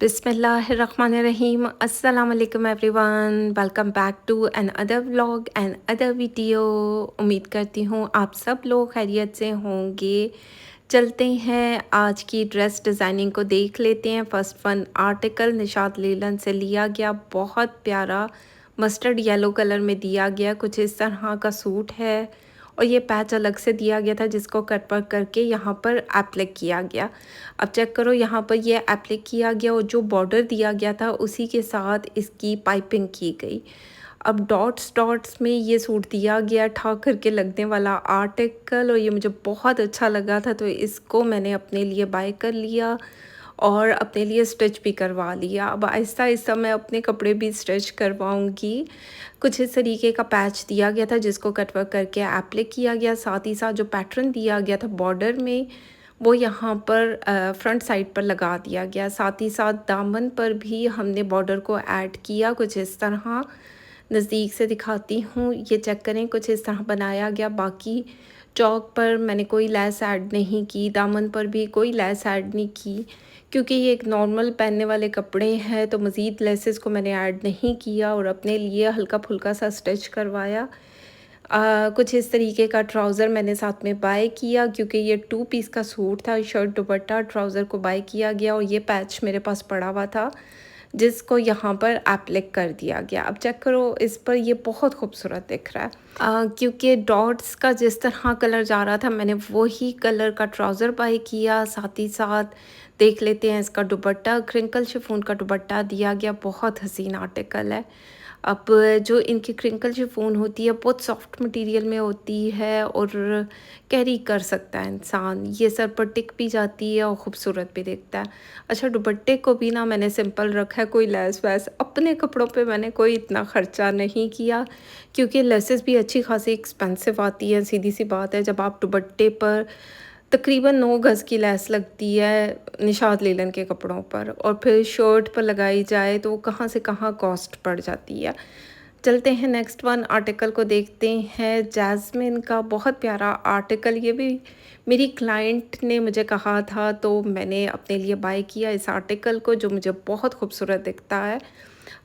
बिस्मिल्लाहिर्रहमानिर्रहीम अस्सलाम वालेकुम everyone. Welcome back to another vlog and other video. उम्मीद करती हूँ आप सब लोग खैरियत से होंगे। चलते हैं आज की ड्रेस डिज़ाइनिंग को देख लेते हैं। फर्स्ट वन आर्टिकल निशात लीलन से लिया गया, बहुत प्यारा मस्टर्ड येलो कलर में दिया गया। कुछ इस तरह का सूट है और ये पैच अलग से दिया गया था जिसको कट वर्क करके यहाँ पर एप्लिक किया गया। अब चेक करो, यहाँ पर ये एप्लिक किया गया और जो बॉर्डर दिया गया था उसी के साथ इसकी पाइपिंग की गई। अब डॉट्स डॉट्स में ये सूट दिया गया, ठा करके लगने वाला आर्टिकल, और ये मुझे बहुत अच्छा लगा था तो इसको मैंने अपने लिए बाय कर लिया और अपने लिए स्टिच भी करवा लिया। अब आहिस्ता आहिस्ता मैं अपने कपड़े भी स्टिच करवाऊँगी। कुछ इस तरीके का पैच दिया गया था जिसको कट वर्क करके एप्लिक किया गया। साथ ही साथ जो पैटर्न दिया गया था बॉर्डर में वो यहाँ पर फ्रंट साइड पर लगा दिया गया। साथ ही साथ दामन पर भी हमने बॉर्डर को ऐड किया। कुछ इस तरह नज़दीक से दिखाती हूँ, ये चेक करें, कुछ इस तरह बनाया गया। बाकी चौक पर मैंने कोई लैस ऐड नहीं की, दामन पर भी कोई लैस ऐड नहीं की क्योंकि ये एक नॉर्मल पहनने वाले कपड़े हैं तो मज़ीद लेसेस को मैंने ऐड नहीं किया और अपने लिए हल्का फुल्का सा स्टिच करवाया। कुछ इस तरीके का ट्राउज़र मैंने साथ में बाय किया क्योंकि ये 2 पीस का सूट था। शर्ट दुपट्टा ट्राउज़र को बाय किया गया और ये पैच मेरे पास पड़ा हुआ था जिसको यहाँ पर एप्लिक कर दिया गया। अब चेक करो, इस पर ये बहुत खूबसूरत दिख रहा है। क्योंकि डॉट्स का जिस तरह कलर जा रहा था मैंने वही कलर का ट्राउज़र बाय किया। साथ ही साथ देख लेते हैं इसका दुपट्टा, क्रिंकल शिफॉन का दुपट्टा दिया गया, बहुत हसीन आर्टिकल है। अब जो इनकी क्रिंकल शिफॉन होती है बहुत सॉफ्ट मटेरियल में होती है और कैरी कर सकता है इंसान, ये सर पर टिक भी जाती है और ख़ूबसूरत भी दिखता है। अच्छा, दुपट्टे को भी ना मैंने सिंपल रखा है, कोई लेस वैस अपने कपड़ों पे मैंने कोई इतना ख़र्चा नहीं किया क्योंकि लेसेस भी अच्छी खासी एक्सपेंसिव आती है। सीधी सी बात है, जब आप दुपट्टे पर तकरीबन 9 गज़ की लेस लगती है निशात लीलन के कपड़ों पर और फिर शर्ट पर लगाई जाए तो वो कहाँ से कहाँ कॉस्ट पड़ जाती है। चलते हैं नेक्स्ट वन आर्टिकल को देखते हैं। जैस्मिन का बहुत प्यारा आर्टिकल, ये भी मेरी क्लाइंट ने मुझे कहा था तो मैंने अपने लिए बाय किया इस आर्टिकल को, जो मुझे बहुत खूबसूरत दिखता है।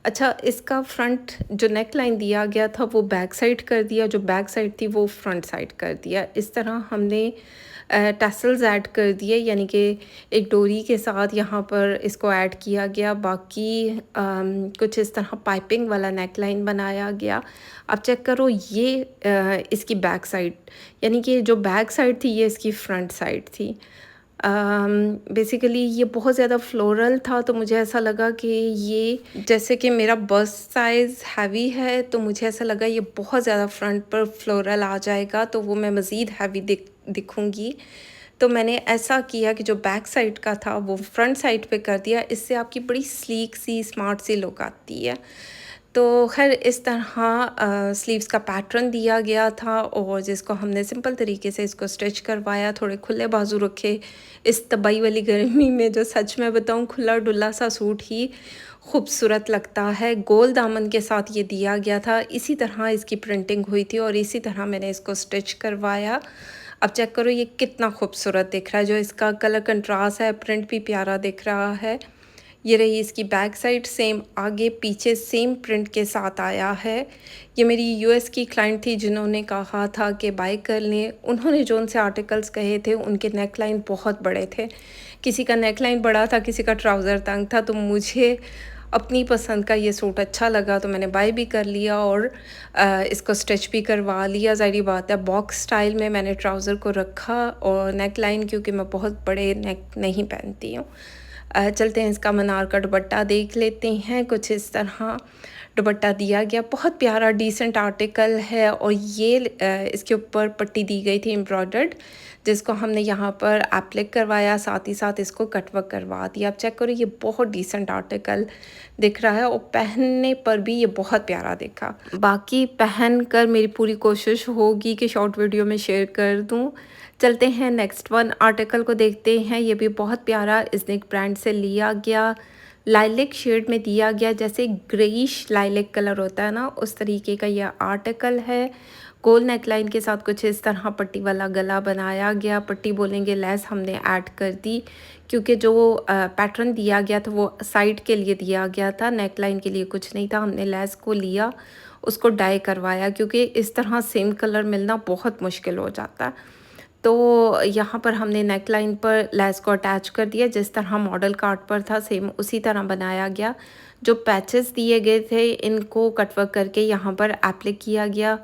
अच्छा, इसका फ्रंट जो नेक लाइन दिया गया था वो बैक साइड कर दिया, जो बैक साइड थी वो फ्रंट साइड कर दिया। इस तरह हमने टैसल्स ऐड कर दिए, यानी कि एक डोरी के साथ यहाँ पर इसको ऐड किया गया। बाकी कुछ इस तरह पाइपिंग वाला नेक लाइन बनाया गया। अब चेक करो, ये इसकी बैक साइड, यानी कि जो बैक साइड थी ये इसकी फ्रंट साइड थी। बेसिकली ये बहुत ज़्यादा फ्लोरल था तो मुझे ऐसा लगा कि ये, जैसे कि मेरा बस्ट साइज़ हैवी है तो मुझे ऐसा लगा ये बहुत ज़्यादा फ्रंट पर फ्लोरल आ जाएगा तो वो मैं मज़ीद हैवी दिखूँगी। तो मैंने ऐसा किया कि जो बैक साइड का था वो फ्रंट साइड पे कर दिया। इससे आपकी बड़ी स्लीक सी स्मार्ट सी लुक आती है। तो ख़ैर इस तरह स्लीव्स का पैटर्न दिया गया था और जिसको हमने सिंपल तरीके से इसको स्टिच करवाया। थोड़े खुले बाजू रखे इस तबाही वाली गर्मी में, जो सच में बताऊँ खुला डुला सा सूट ही खूबसूरत लगता है। गोल दामन के साथ ये दिया गया था, इसी तरह इसकी प्रिंटिंग हुई थी और इसी तरह मैंने इसको स्टिच करवाया। अब चेक करो ये कितना खूबसूरत दिख रहा है, जो इसका कलर कंट्रास्ट है, प्रिंट भी प्यारा दिख रहा है। ये रही इसकी बैक साइड, सेम आगे पीछे सेम प्रिंट के साथ आया है। ये मेरी यूएस की क्लाइंट थी जिन्होंने कहा था कि बाय कर लें। उन्होंने जो उनसे आर्टिकल्स कहे थे उनके नेक लाइन बहुत बड़े थे, किसी का नेक लाइन बड़ा था, किसी का ट्राउज़र तंग था। तो मुझे अपनी पसंद का ये सूट अच्छा लगा तो मैंने बाय भी कर लिया और इसको स्टिच भी करवा लिया। ज़ाहिर बात है बॉक्स स्टाइल में मैंने ट्राउज़र को रखा और नेक लाइन, क्योंकि मैं बहुत बड़े नेक नहीं पहनती हूँ। चलते हैं इसका मनार का दुपट्टा देख लेते हैं। कुछ इस तरह दुपट्टा दिया गया, बहुत प्यारा डिसेंट आर्टिकल है और ये इसके ऊपर पट्टी दी गई थी एम्ब्रॉयडर्ड, जिसको हमने यहाँ पर एप्लिक करवाया, साथ ही साथ इसको कटवर्क करवा दिया। आप चेक करो, ये बहुत डिसेंट आर्टिकल दिख रहा है और पहनने पर भी ये बहुत प्यारा दिखा। बाकी पहन कर मेरी पूरी कोशिश होगी कि शॉर्ट वीडियो में शेयर कर दूँ। चलते हैं नेक्स्ट वन आर्टिकल को देखते हैं। ये भी बहुत प्यारा इस्निक ब्रांड से लिया गया, लाइलिक शेड में दिया गया, जैसे ग्रेइश लाइलिक कलर होता है ना, उस तरीके का यह आर्टिकल है। गोल नेक लाइन के साथ कुछ इस तरह पट्टी वाला गला बनाया गया। पट्टी बोलेंगे, लेस हमने ऐड कर दी क्योंकि जो पैटर्न दिया गया था वो साइड के लिए दिया गया था, नेक लाइन के लिए कुछ नहीं था। हमने लेस को लिया, उसको डाई करवाया क्योंकि इस तरह सेम कलर मिलना बहुत मुश्किल हो जाता है। तो यहाँ पर हमने नेक लाइन पर लेस को अटैच कर दिया, जिस तरह मॉडल कार्ड पर था सेम उसी तरह बनाया गया। जो पैचेस दिए गए थे इनको कटवर्क करके यहाँ पर एप्लिक किया गया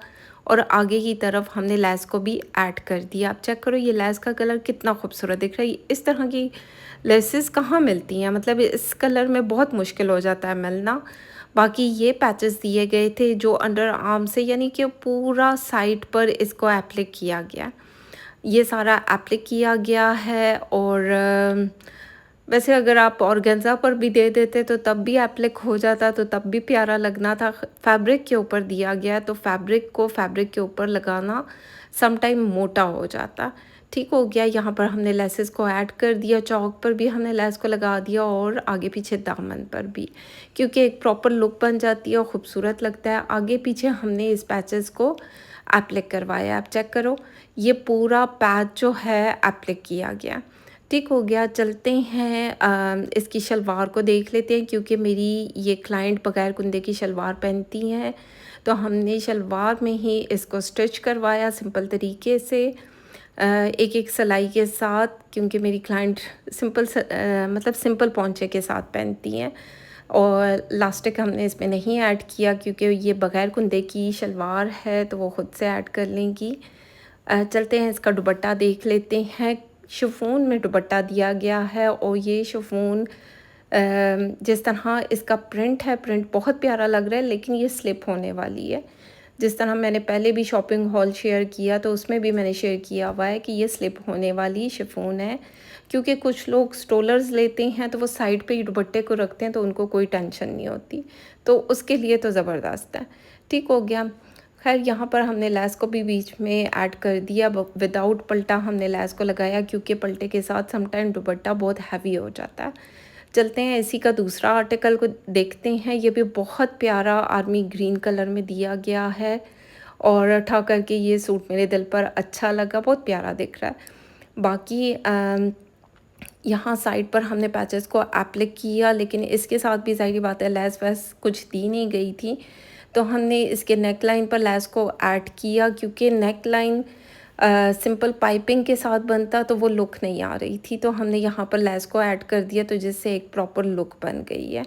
और आगे की तरफ हमने लेस को भी ऐड कर दिया। आप चेक करो ये लेस का कलर कितना खूबसूरत दिख रहा है। इस तरह की लेसेस कहाँ मिलती हैं, मतलब इस कलर में बहुत मुश्किल हो जाता है मिलना। बाकी ये पैचेस दिए गए थे जो अंडर आर्म से, यानी कि पूरा साइड पर इसको एप्लिक किया गया। ये सारा एप्लिक किया गया है और वैसे अगर आप ऑर्गेन्जा पर भी दे देते तो तब भी एप्लिक हो जाता, तो तब भी प्यारा लगना था। फैब्रिक के ऊपर दिया गया तो फैब्रिक को फैब्रिक के ऊपर लगाना सम टाइम मोटा हो जाता। ठीक हो गया। यहाँ पर हमने लेसेस को ऐड कर दिया, चौक पर भी हमने लेस को लगा दिया और आगे पीछे दामन पर भी, क्योंकि एक प्रॉपर लुक बन जाती है और ख़ूबसूरत लगता है। आगे पीछे हमने इस पैचेस को एप्लिक करवाया। आप चेक करो ये पूरा पैच जो है एप्लिक किया गया। ठीक हो गया। चलते हैं इसकी शलवार को देख लेते हैं, क्योंकि मेरी ये क्लाइंट बगैर कुंदे की शलवार पहनती हैं, तो हमने शलवार में ही इसको स्टिच करवाया सिंपल तरीके से, एक एक सिलाई के साथ, क्योंकि मेरी क्लाइंट मतलब सिंपल पोंचे के साथ पहनती हैं। और लास्टिक हमने इसमें नहीं ऐड किया क्योंकि ये बग़ैर कुंदे की शलवार है तो वो ख़ुद से ऐड कर लेंगी। चलते हैं इसका दुपट्टा देख लेते हैं। शिफॉन में दुपट्टा दिया गया है और ये शिफॉन जिस तरह इसका प्रिंट है, प्रिंट बहुत प्यारा लग रहा है, लेकिन ये स्लिप होने वाली है। जिस तरह मैंने पहले भी शॉपिंग हॉल शेयर किया तो उसमें भी मैंने शेयर किया हुआ है कि ये स्लिप होने वाली शिफॉन है, क्योंकि कुछ लोग स्टोलर्स लेते हैं तो वो साइड पे ही दुपट्टे को रखते हैं तो उनको कोई टेंशन नहीं होती, तो उसके लिए तो ज़बरदस्त है। ठीक हो गया। खैर यहाँ पर हमने लेस को भी बीच में ऐड कर दिया, विदाउट पल्टा हमने लेस को लगाया क्योंकि पल्टे के साथ समटाइम दुपट्टा बहुत हैवी हो जाता है। चलते हैं इसी का दूसरा आर्टिकल को देखते हैं। ये भी बहुत प्यारा आर्मी ग्रीन कलर में दिया गया है और ठा करके ये सूट मेरे दिल पर अच्छा लगा, बहुत प्यारा दिख रहा है। बाकी यहाँ साइड पर हमने पैचेस को एप्लिक किया, लेकिन इसके साथ भी ज़ाहिर बात है लेस वैस कुछ दी नहीं गई थी, तो हमने इसके नेक लाइन पर लेस को ऐड किया क्योंकि नेक लाइन सिंपल पाइपिंग के साथ बनता तो वो लुक नहीं आ रही थी, तो हमने यहाँ पर लेस को ऐड कर दिया तो जिससे एक प्रॉपर लुक बन गई है।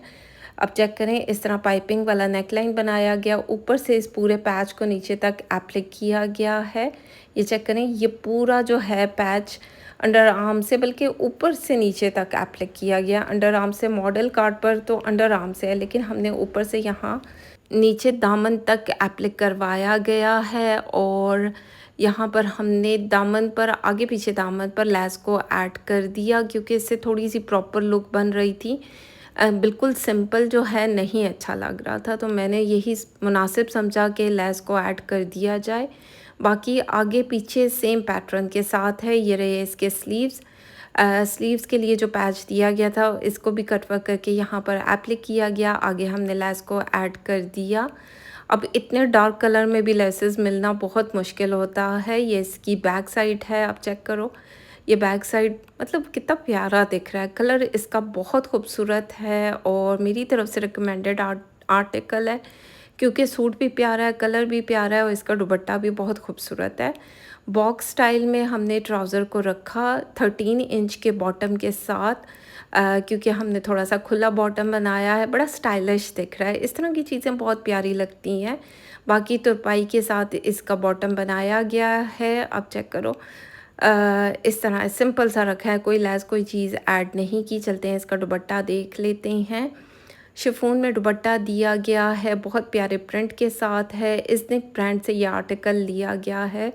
अब चेक करें, इस तरह पाइपिंग वाला नेक लाइन बनाया गया, ऊपर से इस पूरे पैच को नीचे तक एप्लिक किया गया है। ये चेक करें, ये पूरा जो है पैच अंडर आर्म से, बल्कि ऊपर से नीचे तक एप्लिक किया गया। अंडर आर्म से मॉडल कार्ड पर तो अंडर आर्म से है, लेकिन हमने ऊपर से यहाँ नीचे दामन तक एप्लिक करवाया गया है और यहाँ पर हमने दामन पर, आगे पीछे दामन पर लेस को ऐड कर दिया क्योंकि इससे थोड़ी सी प्रॉपर लुक बन रही थी। बिल्कुल सिंपल जो है नहीं अच्छा लग रहा था, तो मैंने यही मुनासिब समझा कि लेस को ऐड कर दिया जाए। बाकी आगे पीछे सेम पैटर्न के साथ है। ये रहे इसके स्लीव्स। स्लीव्स के लिए जो पैच दिया गया था इसको भी कटवर्क करके यहाँ पर एप्लिक किया गया। आगे हमने लेस को ऐड कर दिया। अब इतने डार्क कलर में भी लेसेस मिलना बहुत मुश्किल होता है। ये इसकी बैक साइड है, आप चेक करो, ये बैक साइड मतलब कितना प्यारा दिख रहा है। कलर इसका बहुत खूबसूरत है और मेरी तरफ से रिकमेंडेड आर्टिकल है क्योंकि सूट भी प्यारा है, कलर भी प्यारा है और इसका दुपट्टा भी बहुत खूबसूरत है। बॉक्स स्टाइल में हमने ट्राउज़र को रखा 13 इंच के बॉटम के साथ, क्योंकि हमने थोड़ा सा खुला बॉटम बनाया है, बड़ा स्टाइलिश दिख रहा है। इस तरह की चीज़ें बहुत प्यारी लगती हैं। बाकी तुरपाई के साथ इसका बॉटम बनाया गया है, आप चेक करो। इस तरह सिंपल सा रखा है, कोई लेस कोई चीज़ ऐड नहीं की। चलते हैं इसका दुपट्टा देख लेते हैं। शिफॉन में दुपट्टा दिया गया है, बहुत प्यारे प्रिंट के साथ है। इस्निक ब्रांड से ये आर्टिकल लिया गया है।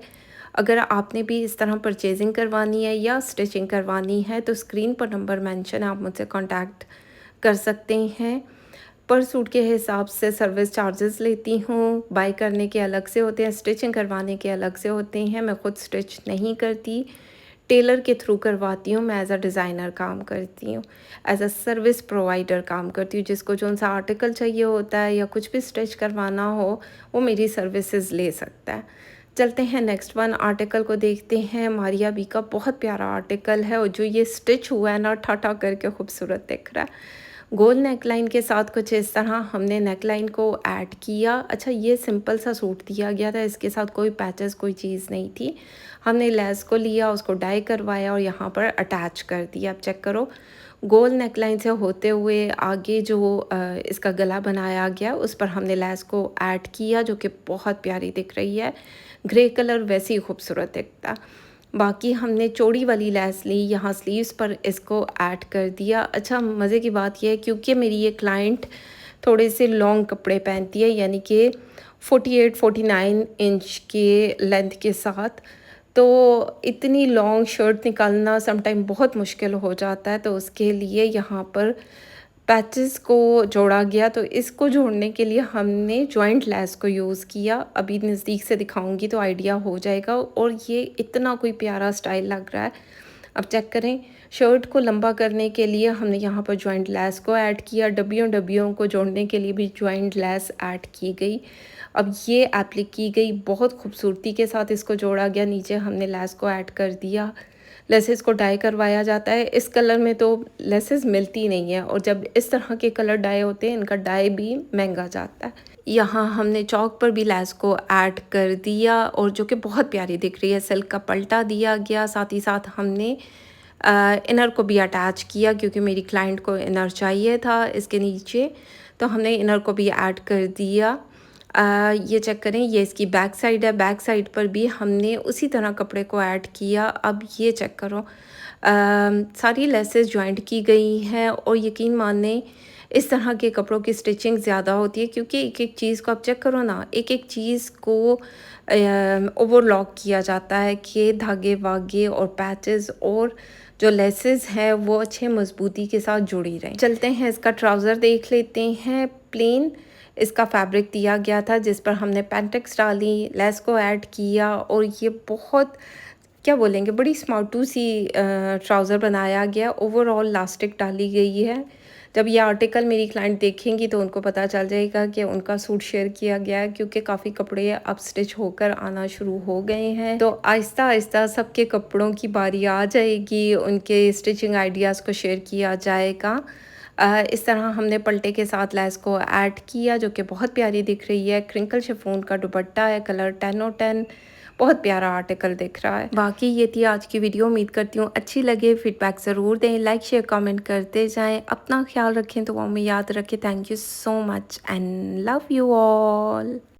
अगर आपने भी इस तरह परचेजिंग करवानी है या स्टिचिंग करवानी है तो स्क्रीन पर नंबर मेंशन है, आप मुझसे कांटेक्ट कर सकते हैं। पर सूट के हिसाब से सर्विस चार्जेस लेती हूँ, बाय करने के अलग से होते हैं, स्टिचिंग करवाने के अलग से होते हैं। मैं ख़ुद स्टिच नहीं करती, टेलर के थ्रू करवाती हूँ। मैं एज अ डिज़ाइनर काम करती हूँ, एज अ सर्विस प्रोवाइडर काम करती हूँ। जिसको जो सा आर्टिकल चाहिए होता है या कुछ भी स्टिच करवाना हो वो मेरी सर्विसेज ले सकता है। चलते हैं नेक्स्ट वन आर्टिकल को देखते हैं। मारिया बी का बहुत प्यारा आर्टिकल है और जो ये स्टिच हुआ है ना, ठा करके खूबसूरत दिख रहा है। गोल नेकलाइन के साथ कुछ इस तरह हमने नेकलाइन को ऐड किया। अच्छा, ये सिंपल सा सूट दिया गया था, इसके साथ कोई पैचेस कोई चीज़ नहीं थी। हमने लेस को लिया, उसको डाई करवाया और यहाँ पर अटैच कर दिया। अब चेक करो, गोल नेकलाइन से होते हुए आगे जो इसका गला बनाया गया उस पर हमने लेस को ऐड किया, जो कि बहुत प्यारी दिख रही है। ग्रे कलर वैसे ही खूबसूरत दिखता। बाकी हमने चौड़ी वाली लेस ली, यहाँ स्लीव्स पर इसको ऐड कर दिया। अच्छा, मज़े की बात यह है क्योंकि मेरी ये क्लाइंट थोड़े से लॉन्ग कपड़े पहनती है, यानी कि 48-49 इंच के लेंथ के साथ, तो इतनी लॉन्ग शर्ट निकालना समटाइम बहुत मुश्किल हो जाता है। तो उसके लिए यहाँ पर पैचेस को जोड़ा गया, तो इसको जोड़ने के लिए हमने जॉइंट लेस को यूज़ किया। अभी नज़दीक से दिखाऊंगी तो आइडिया हो जाएगा। और ये इतना कोई प्यारा स्टाइल लग रहा है। अब चेक करें, शर्ट को लंबा करने के लिए हमने यहाँ पर जॉइंट लेस को ऐड किया। डब्बियों को जोड़ने के लिए भी जॉइंट लेस ऐड की गई। अब ये एप्लिक की गई, बहुत खूबसूरती के साथ इसको जोड़ा गया। नीचे हमने लेस को ऐड कर दिया। लेसेस को डाई करवाया जाता है। इस कलर में तो लेसेस मिलती नहीं है, और जब इस तरह के कलर डाई होते हैं इनका डाई भी महंगा जाता है। यहाँ हमने चौक पर भी लेस को ऐड कर दिया, और जो कि बहुत प्यारी दिख रही है। सिल्क का पल्टा दिया गया, साथ ही साथ हमने इनर को भी अटैच किया, क्योंकि मेरी क्लाइंट को इनर चाहिए था इसके नीचे, तो हमने इनर को भी ऐड कर दिया। ये चेक करें, ये इसकी बैक साइड है। बैक साइड पर भी हमने उसी तरह कपड़े को ऐड किया। अब ये चेक करो, सारी लेसेस जॉइंट की गई हैं, और यकीन माने इस तरह के कपड़ों की स्टिचिंग ज़्यादा होती है, क्योंकि एक एक चीज़ को आप चेक करो ना, एक एक चीज़ को ओवरलॉक किया जाता है कि धागे वागे और पैचेस और जो लेसेस हैं वो अच्छे मजबूती के साथ जुड़ी रहें। चलते हैं, इसका ट्राउज़र देख लेते हैं। प्लेन इसका फैब्रिक दिया गया था, जिस पर हमने पेंटेक्स डाली, लेस को ऐड किया, और ये बहुत क्या बोलेंगे, बड़ी स्मार्टू सी ट्राउज़र बनाया गया। ओवरऑल लास्टिक डाली गई है। जब ये आर्टिकल मेरी क्लाइंट देखेंगी तो उनको पता चल जाएगा कि उनका सूट शेयर किया गया है, क्योंकि काफ़ी कपड़े अब स्टिच होकर आना शुरू हो गए हैं। तो आहिस्ता आहिस्ता सबके कपड़ों की बारी आ जाएगी, उनके स्टिचिंग आइडियाज़ को शेयर किया जाएगा। इस तरह हमने पल्टे के साथ लेस को ऐड किया, जो कि बहुत प्यारी दिख रही है। क्रिंकल शिफॉन का दुपट्टा है, कलर 10/10, बहुत प्यारा आर्टिकल दिख रहा है। बाकी ये थी आज की वीडियो। उम्मीद करती हूँ अच्छी लगे। फीडबैक ज़रूर दें, लाइक शेयर कमेंट करते जाएं। अपना ख्याल रखें, तो वो में याद रखें। Thank you so much and love you all.